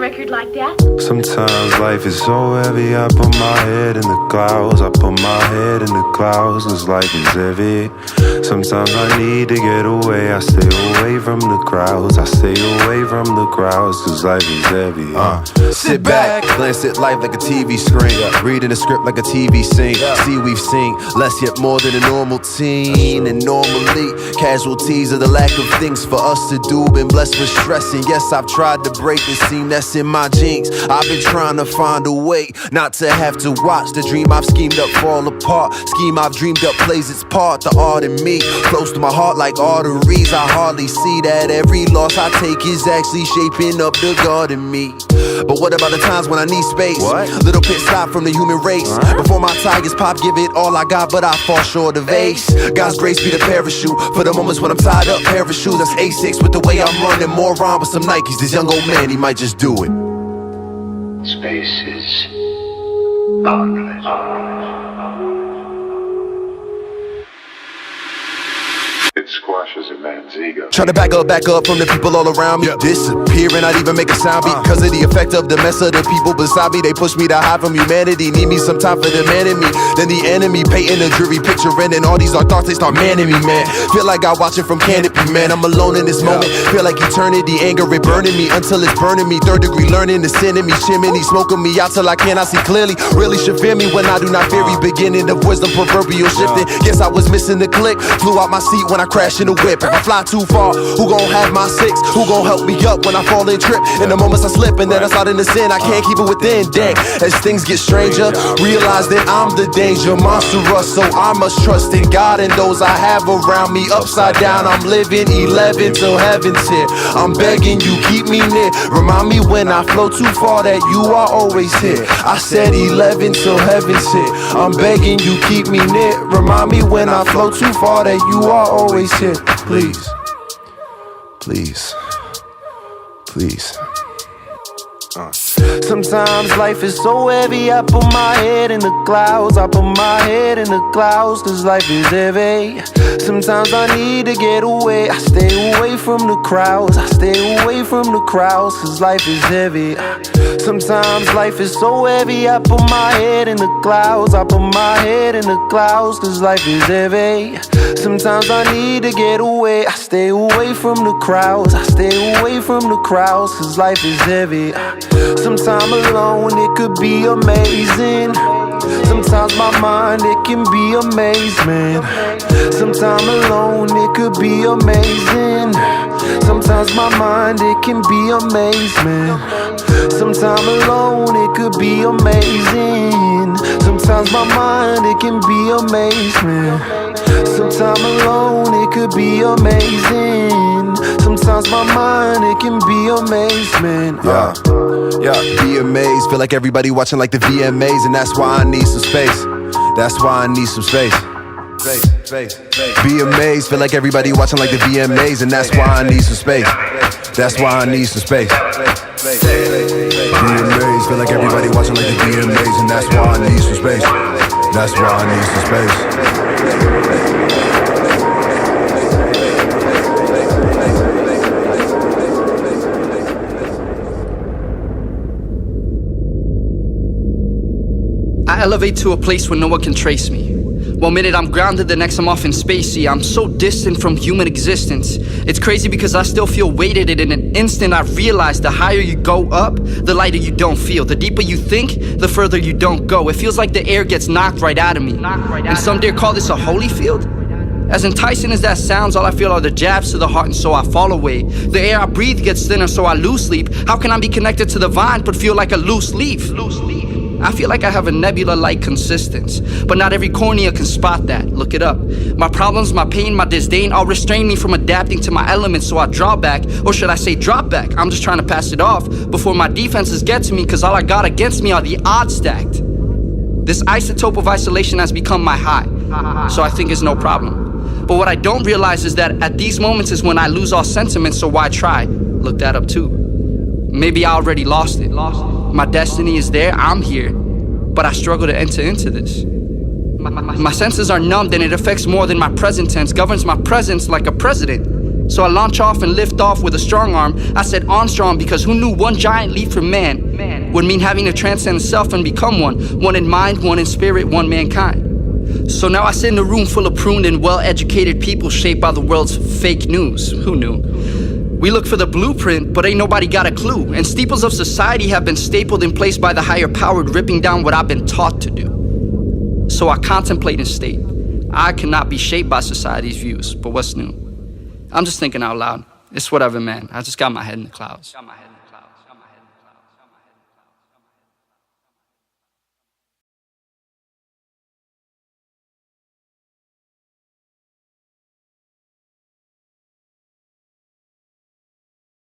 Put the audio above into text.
record like that? Sometimes life is so heavy, I put my head in the clouds. I put my head in the clouds, cause life is heavy. Sometimes I need to get away, I stay away from the crowds. I stay away from the crowds, cause life is heavy. Sit back, glance at life like a TV screen. Reading a script like a TV scene. See, we've seen less yet more than a normal teen. And normally, casualties of the lack of things for us to do. Been blessed with stressing. Yes, I've tried to break the scene that's in my genes. I've been trying to find a way not to have to watch the dream I've schemed up fall apart. Scheme I've dreamed up plays its part. The art in me, close to my heart like arteries. I hardly see that every loss I take is actually shaping up the God in me. But what about the times when I need space? Little pit stop from the human race. Before my tigers pop, give it all I got, but I fall short of ace. God's grace be the parachute for the moments when I'm tied up. Parachute, that's A6 with the way I'm running. More rhyme with some Nikes. This young old man, he might just do it. Space is boundless. It squashes a man's ego. Try to back up from the people all around me. Disappear and not even make a sound because of the effect of the mess of the people beside me. They push me to hide from humanity. Need me some time for the man in me. Then the enemy painting a dreary picture, and all these dark thoughts, they start manning me, man. Feel like I watch it from canopy, man. I'm alone in this moment. Feel like eternity, anger, it burning me until it's burning me. Third degree learning, the sin in me, chimney, smoking me out till I cannot see clearly. Really should fear me when I do not fear me. Beginning of wisdom, proverbial shifting. Guess I was missing the click. Flew out my seat when I crashed in the whip. If I fly too far, who gon' have my six? Who gon' help me up when I fall and trip? In the moments I slip and then I slide into sin, I can't keep it within. Dang, as things get stranger, realize that I'm the danger. Monstrous, so I must trust in God and those I have around me. Upside down, I'm living 11 till heaven's here. I'm begging you, keep me near. Remind me when I flow too far that you are always here. I said 11 till heaven's here. I'm begging you, keep me near. Remind me when I flow too far that you are always here. Please, please, please. Sometimes life is so heavy, I put my head in the clouds. I put my head in the clouds, cause life is heavy. Sometimes I need to get away. I stay away from the crowds. I stay away from the crowds, cause life is heavy. Sometimes life is so heavy, I put my head in the clouds. I put my head in the clouds, cause life is heavy. Sometimes I need to get away. I stay away from the crowds. I stay away from the crowds, cause life is heavy. Sometime alone it could be amazing. Sometimes my mind it can be amazement. Sometime alone it could be amazing. Sometimes my mind it can be amazement. Sometime alone it could be amazing. Sometimes my mind it can be amazement. Sometime alone it could be amazing. Sometimes my mind it can be amazement. Be amazed. Feel like everybody watching like the VMAs, and that's why I need some space. That's why I need some space. Be amazed. Feel like everybody watching like the VMAs, and that's why I need some space. That's why I need some space. Be amazed. Feel like everybody watching like the VMAs, and that's why I need some space. That's why I need some space. I elevate to a place where no one can trace me. One minute I'm grounded, the next I'm off in spacey. I'm so distant from human existence. It's crazy because I still feel weighted, and in an instant I realize the higher you go up, the lighter you don't feel. The deeper you think, the further you don't go. It feels like the air gets knocked right out of me. And some dare call this a holy field. As enticing as that sounds, all I feel are the jabs to the heart, and so I fall away. The air I breathe gets thinner, so I lose sleep. How can I be connected to the vine but feel like a loose leaf? I feel like I have a nebula-like consistence, but not every cornea can spot that. Look it up. My problems, my pain, my disdain all restrain me from adapting to my elements, so I draw back, or should I say drop back? I'm just trying to pass it off before my defenses get to me, cause all I got against me are the odds stacked. This isotope of isolation has become my high, so I think it's no problem. But what I don't realize is that at these moments is when I lose all sentiment, so why try? Look that up too. Maybe I already lost it. My destiny is there, I'm here, but I struggle to enter into this. My senses are numbed, and it affects more than my present tense, governs my presence like a president. So I launch off and lift off with a strong arm. I said Armstrong because who knew one giant leap from man would mean having to transcend self and become one in mind, one in spirit, one mankind. So now I sit in a room full of pruned and well-educated people shaped by the world's fake news. Who knew? We look for the blueprint, but ain't nobody got a clue. And steeples of society have been stapled in place by the higher power, ripping down what I've been taught to do. So I contemplate and state, I cannot be shaped by society's views, but what's new? I'm just thinking out loud. It's whatever, man. I just got my head in the clouds.